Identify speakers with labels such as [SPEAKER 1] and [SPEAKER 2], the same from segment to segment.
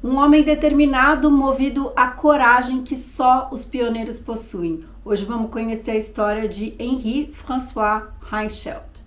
[SPEAKER 1] Um homem determinado, movido à coragem que só os pioneiros possuem. Hoje vamos conhecer a história de Henri François Reichelt.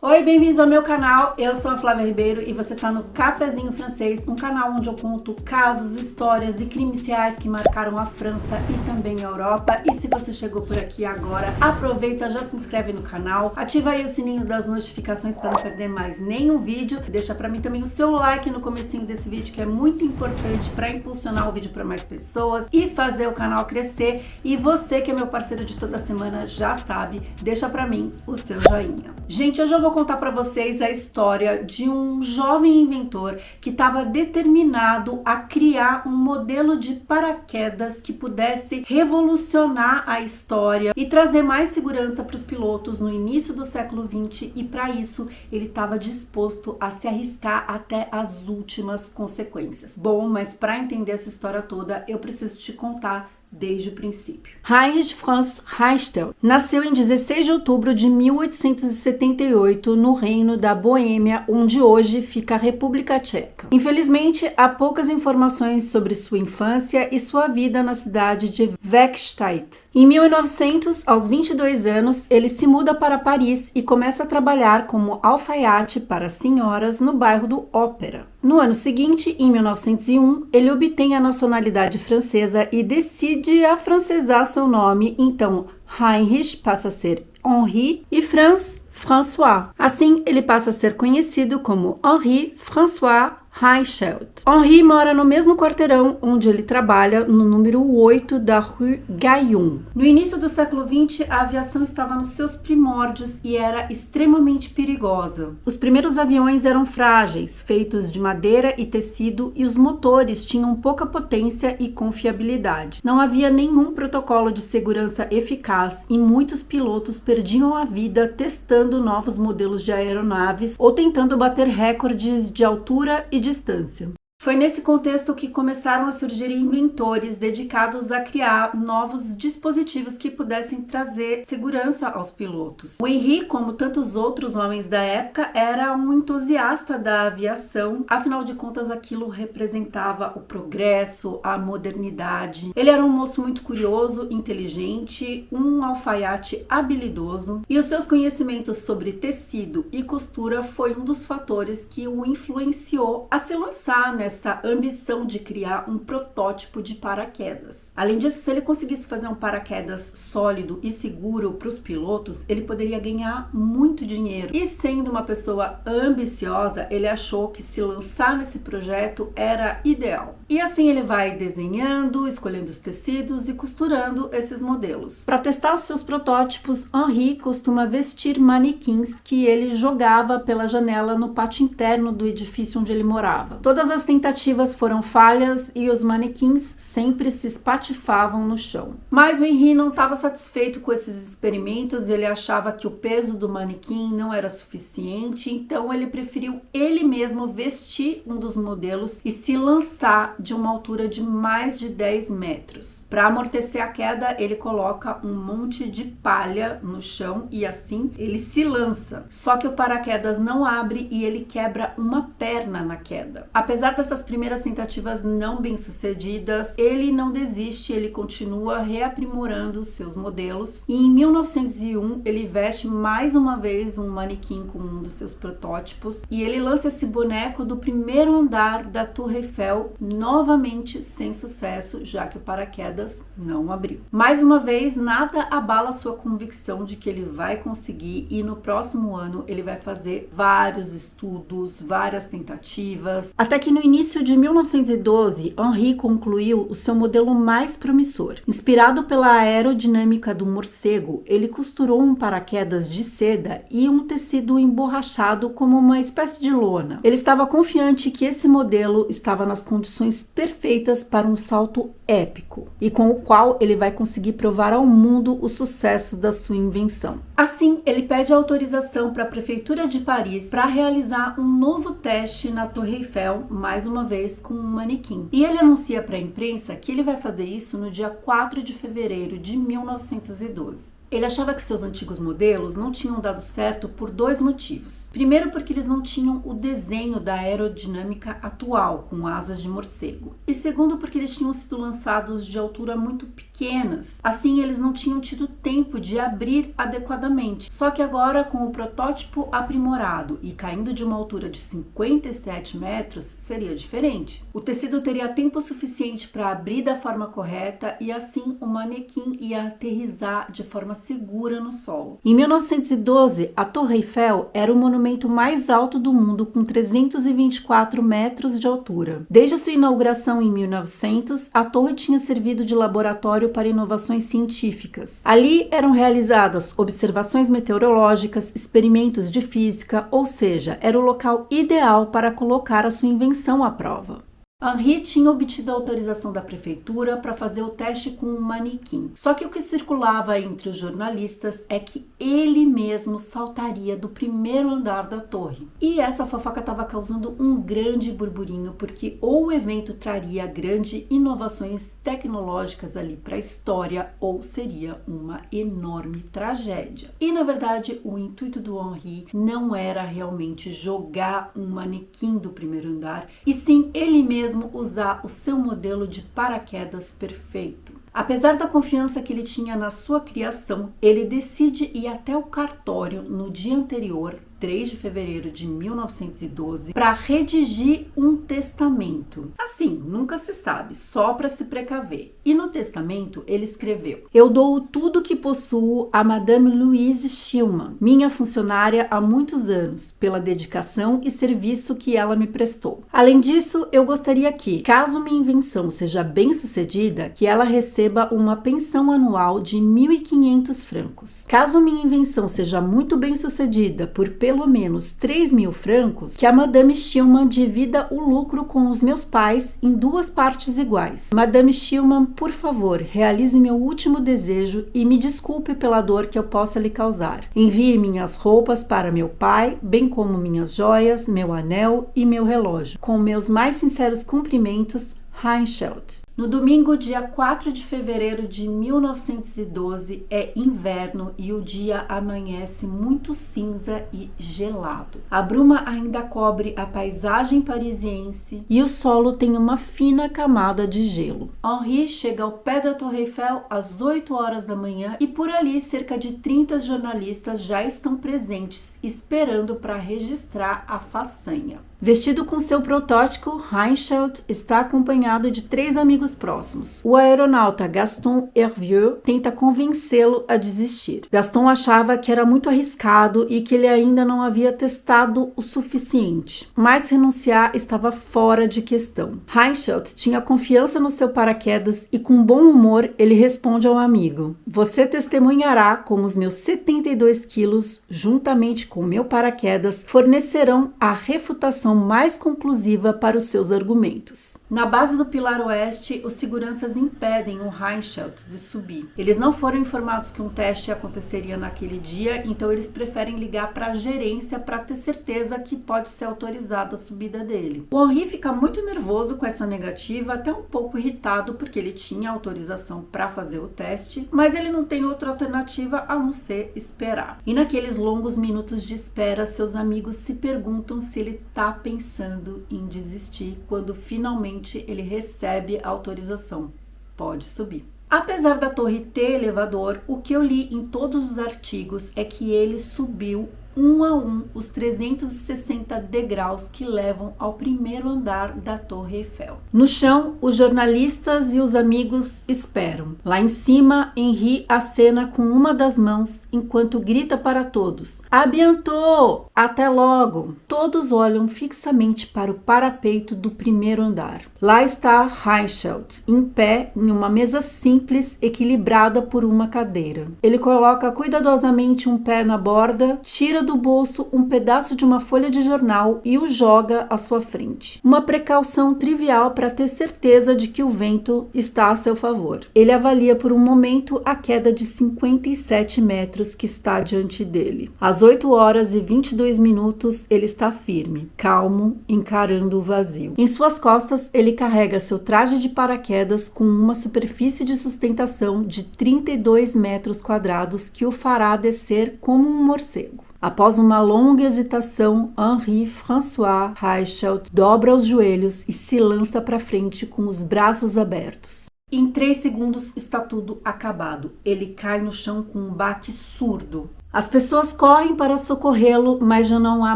[SPEAKER 1] Oi, bem-vindos ao meu canal, eu sou a Flávia Ribeiro e você tá no Cafezinho Francês, um canal onde eu conto casos, histórias e crimes reais que marcaram a França e também a Europa. E se você chegou por aqui agora, aproveita, já se inscreve no canal, ativa aí o sininho das notificações para não perder mais nenhum vídeo. Deixa pra mim também o seu like no comecinho desse vídeo, que é muito importante para impulsionar o vídeo para mais pessoas e fazer o canal crescer. E você que é meu parceiro de toda semana já sabe, deixa pra mim o seu joinha. Gente, hoje eu vou contar para vocês a história de um jovem inventor que estava determinado a criar um modelo de paraquedas que pudesse revolucionar a história e trazer mais segurança para os pilotos no início do século XX, e para isso ele estava disposto a se arriscar até as últimas consequências. Bom, mas para entender essa história toda, eu preciso te contar desde o princípio. Heinrich Franz Reichelt nasceu em 16 de outubro de 1878 no Reino da Boêmia, onde hoje fica a República Tcheca. Infelizmente, há poucas informações sobre sua infância e sua vida na cidade de Weckstedt. Em 1900, aos 22 anos, ele se muda para Paris e começa a trabalhar como alfaiate para senhoras no bairro do Ópera. No ano seguinte, em 1901, ele obtém a nacionalidade francesa e decide afrancesar seu nome, então Heinrich passa a ser Henri e Franz, François. Assim, ele passa a ser conhecido como Henri François Reichelt. Henri mora no mesmo quarteirão onde ele trabalha, no número 8 da Rue Gaillon. No início do século XX, a aviação estava nos seus primórdios e era extremamente perigosa. Os primeiros aviões eram frágeis, feitos de madeira e tecido, e os motores tinham pouca potência e confiabilidade. Não havia nenhum protocolo de segurança eficaz e muitos pilotos perdiam a vida testando novos modelos de aeronaves ou tentando bater recordes de altura e distância. Foi nesse contexto que começaram a surgir inventores dedicados a criar novos dispositivos que pudessem trazer segurança aos pilotos. O Henri, como tantos outros homens da época, era um entusiasta da aviação, afinal de contas aquilo representava o progresso, a modernidade. Ele era um moço muito curioso, inteligente, um alfaiate habilidoso, e os seus conhecimentos sobre tecido e costura foi um dos fatores que o influenciou a se lançar nessa ambição de criar um protótipo de paraquedas. Além disso, se ele conseguisse fazer um paraquedas sólido e seguro para os pilotos, ele poderia ganhar muito dinheiro. E sendo uma pessoa ambiciosa, ele achou que se lançar nesse projeto era ideal. E assim ele vai desenhando, escolhendo os tecidos e costurando esses modelos. Para testar os seus protótipos, Henri costuma vestir manequins que ele jogava pela janela no pátio interno do edifício onde ele morava. Todas as tentativas foram falhas e os manequins sempre se espatifavam no chão. Mas o Henri não estava satisfeito com esses experimentos e ele achava que o peso do manequim não era suficiente, então ele preferiu ele mesmo vestir um dos modelos e se lançar de uma altura de mais de 10 metros. Para amortecer a queda, ele coloca um monte de palha no chão e assim ele se lança. Só que o paraquedas não abre e ele quebra uma perna na queda. Apesar dessas primeiras tentativas não bem sucedidas, ele não desiste, ele continua reaprimorando os seus modelos e em 1901 ele veste mais uma vez um manequim com um dos seus protótipos e ele lança esse boneco do primeiro andar da Torre Eiffel, novamente sem sucesso, já que o paraquedas não abriu. Mais uma vez, nada abala sua convicção de que ele vai conseguir e no próximo ano ele vai fazer vários estudos, várias tentativas, até que no início de 1912, Henri concluiu o seu modelo mais promissor. Inspirado pela aerodinâmica do morcego, ele costurou um paraquedas de seda e um tecido emborrachado como uma espécie de lona. Ele estava confiante que esse modelo estava nas condições perfeitas para um salto épico e com o qual ele vai conseguir provar ao mundo o sucesso da sua invenção. Assim, ele pede autorização para a Prefeitura de Paris para realizar um novo teste na Torre Eiffel, mais uma vez com um manequim. E ele anuncia para a imprensa que ele vai fazer isso no dia 4 de fevereiro de 1912. Ele achava que seus antigos modelos não tinham dado certo por 2 motivos. Primeiro, porque eles não tinham o desenho da aerodinâmica atual, com asas de morcego. E segundo, porque eles tinham sido lançados de altura muito pequenas. Assim, eles não tinham tido tempo de abrir adequadamente. Só que agora, com o protótipo aprimorado e caindo de uma altura de 57 metros, seria diferente. O tecido teria tempo suficiente para abrir da forma correta e assim o manequim ia aterrissar de forma segura no solo. Em 1912, a Torre Eiffel era o monumento mais alto do mundo, com 324 metros de altura. Desde sua inauguração em 1900, a torre tinha servido de laboratório para inovações científicas. Ali eram realizadas observações meteorológicas, experimentos de física, ou seja, era o local ideal para colocar a sua invenção à prova. Henri tinha obtido a autorização da prefeitura para fazer o teste com um manequim. Só que o que circulava entre os jornalistas é que ele mesmo saltaria do primeiro andar da torre. E essa fofoca estava causando um grande burburinho, porque ou o evento traria grandes inovações tecnológicas ali para a história, ou seria uma enorme tragédia. E na verdade, o intuito do Henri não era realmente jogar um manequim do primeiro andar, e sim ele mesmo usar o seu modelo de paraquedas perfeito. Apesar da confiança que ele tinha na sua criação, ele decide ir até o cartório no dia anterior, 3 de fevereiro de 1912, para redigir um testamento. Assim, nunca se sabe, só para se precaver. E no testamento ele escreveu: "Eu dou tudo que possuo a Madame Louise Schillmann, minha funcionária há muitos anos, pela dedicação e serviço que ela me prestou. Além disso, eu gostaria que, caso minha invenção seja bem-sucedida, que ela receba uma pensão anual de 1.500 francos. Caso minha invenção seja muito bem-sucedida por pelo menos 3.000 francos, que a Madame Schillmann divida o lucro com os meus pais em 2 partes iguais. Madame Schillmann, por favor, realize meu último desejo e me desculpe pela dor que eu possa lhe causar. Envie minhas roupas para meu pai, bem como minhas joias, meu anel e meu relógio. Com meus mais sinceros cumprimentos, Reichelt." No domingo, dia 4 de fevereiro de 1912, é inverno e o dia amanhece muito cinza e gelado. A bruma ainda cobre a paisagem parisiense e o solo tem uma fina camada de gelo. Henri chega ao pé da Torre Eiffel às 8 horas da manhã e por ali cerca de 30 jornalistas já estão presentes, esperando para registrar a façanha. Vestido com seu protótipo, Reichelt está acompanhado de 3 amigos próximos. O aeronauta Gaston Hervieux tenta convencê-lo a desistir. Gaston achava que era muito arriscado e que ele ainda não havia testado o suficiente, mas renunciar estava fora de questão. Reichelt tinha confiança no seu paraquedas e com bom humor ele responde ao amigo: "Você testemunhará como os meus 72 quilos, juntamente com meu paraquedas, fornecerão a refutação mais conclusiva para os seus argumentos." Na base do Pilar Oeste, os seguranças impedem o Reichelt de subir. Eles não foram informados que um teste aconteceria naquele dia, então eles preferem ligar para a gerência para ter certeza que pode ser autorizada a subida dele. O Henri fica muito nervoso com essa negativa, até um pouco irritado porque ele tinha autorização para fazer o teste, mas ele não tem outra alternativa a não ser esperar. E naqueles longos minutos de espera, seus amigos se perguntam se ele está pensando em desistir quando finalmente ele recebe a autorização. Pode subir. Apesar da torre ter elevador, o que eu li em todos os artigos é que ele subiu um a um os 360 degraus que levam ao primeiro andar da Torre Eiffel. No chão, os jornalistas e os amigos esperam. Lá em cima, Henri acena com uma das mãos enquanto grita para todos: "À bientôt! Até logo!" Todos olham fixamente para o parapeito do primeiro andar. Lá está Reichelt, em pé em uma mesa simples equilibrada por uma cadeira. Ele coloca cuidadosamente um pé na borda, tira do bolso um pedaço de uma folha de jornal e o joga à sua frente. Uma precaução trivial para ter certeza de que o vento está a seu favor. Ele avalia por um momento a queda de 57 metros que está diante dele. Às 8 horas e 22 minutos, ele está firme, calmo, encarando o vazio. Em suas costas, ele carrega seu traje de paraquedas com uma superfície de sustentação de 32 metros quadrados que o fará descer como um morcego. Após uma longa hesitação, Henri François Reichelt dobra os joelhos e se lança para frente com os braços abertos. Em 3 segundos está tudo acabado. Ele cai no chão com um baque surdo. As pessoas correm para socorrê-lo, mas já não há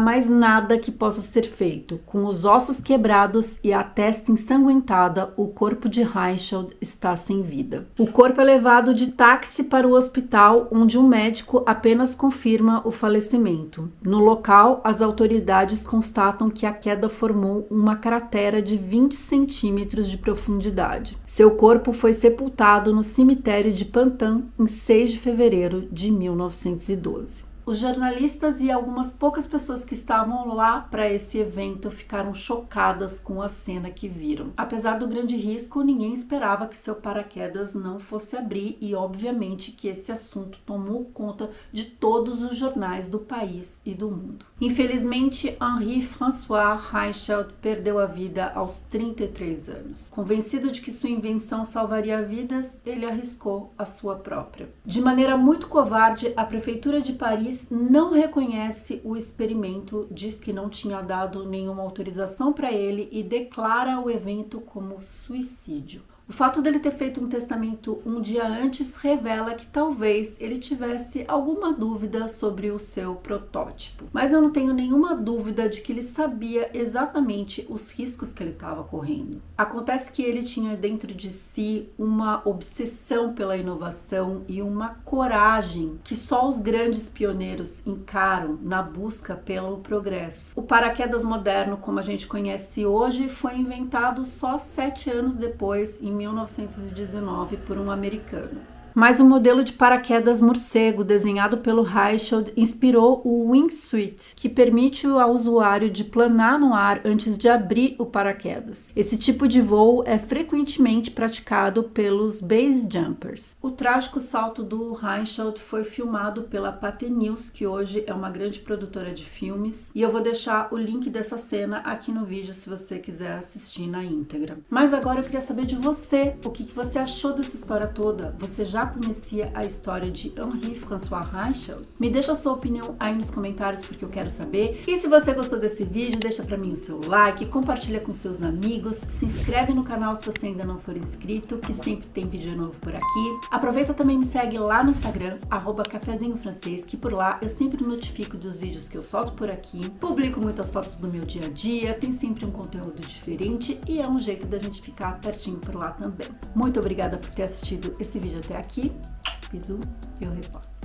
[SPEAKER 1] mais nada que possa ser feito. Com os ossos quebrados e a testa ensanguentada, o corpo de Reichelt está sem vida. O corpo é levado de táxi para o hospital, onde um médico apenas confirma o falecimento. No local, as autoridades constatam que a queda formou uma cratera de 20 centímetros de profundidade. Seu corpo foi sepultado no cemitério de Pantin em 6 de fevereiro de 1912. Os jornalistas e algumas poucas pessoas que estavam lá para esse evento ficaram chocadas com a cena que viram. Apesar do grande risco, ninguém esperava que seu paraquedas não fosse abrir e, obviamente, que esse assunto tomou conta de todos os jornais do país e do mundo. Infelizmente, Henri François Reichelt perdeu a vida aos 33 anos. Convencido de que sua invenção salvaria vidas, ele arriscou a sua própria. De maneira muito covarde, a prefeitura de Paris não reconhece o experimento, diz que não tinha dado nenhuma autorização para ele e declara o evento como suicídio. O fato dele ter feito um testamento um dia antes revela que talvez ele tivesse alguma dúvida sobre o seu protótipo. Mas eu não tenho nenhuma dúvida de que ele sabia exatamente os riscos que ele estava correndo. Acontece que ele tinha dentro de si uma obsessão pela inovação e uma coragem que só os grandes pioneiros encaram na busca pelo progresso. O paraquedas moderno, como a gente conhece hoje, foi inventado só 7 anos depois, em 1919, por um americano. Mas o modelo de paraquedas morcego desenhado pelo Reichelt inspirou o wingsuit, que permite ao usuário de planar no ar antes de abrir o paraquedas. Esse tipo de voo é frequentemente praticado pelos base jumpers. O trágico salto do Reichelt foi filmado pela Pathé News, que hoje é uma grande produtora de filmes, e eu vou deixar o link dessa cena aqui no vídeo se você quiser assistir na íntegra. Mas agora eu queria saber de você, o que você achou dessa história toda? Você já conhecia a história de Henri François Reichelt? Me deixa a sua opinião aí nos comentários porque eu quero saber. E se você gostou desse vídeo, deixa pra mim o seu like, compartilha com seus amigos, se inscreve no canal se você ainda não for inscrito, que sempre tem vídeo novo por aqui. Aproveita também me segue lá no Instagram, @cafezinhofrancês, que por lá eu sempre notifico dos vídeos que eu solto por aqui, publico muitas fotos do meu dia a dia, tem sempre um conteúdo diferente e é um jeito da gente ficar pertinho por lá também. Muito obrigada por ter assistido esse vídeo até aqui. Bisous e eu reforço.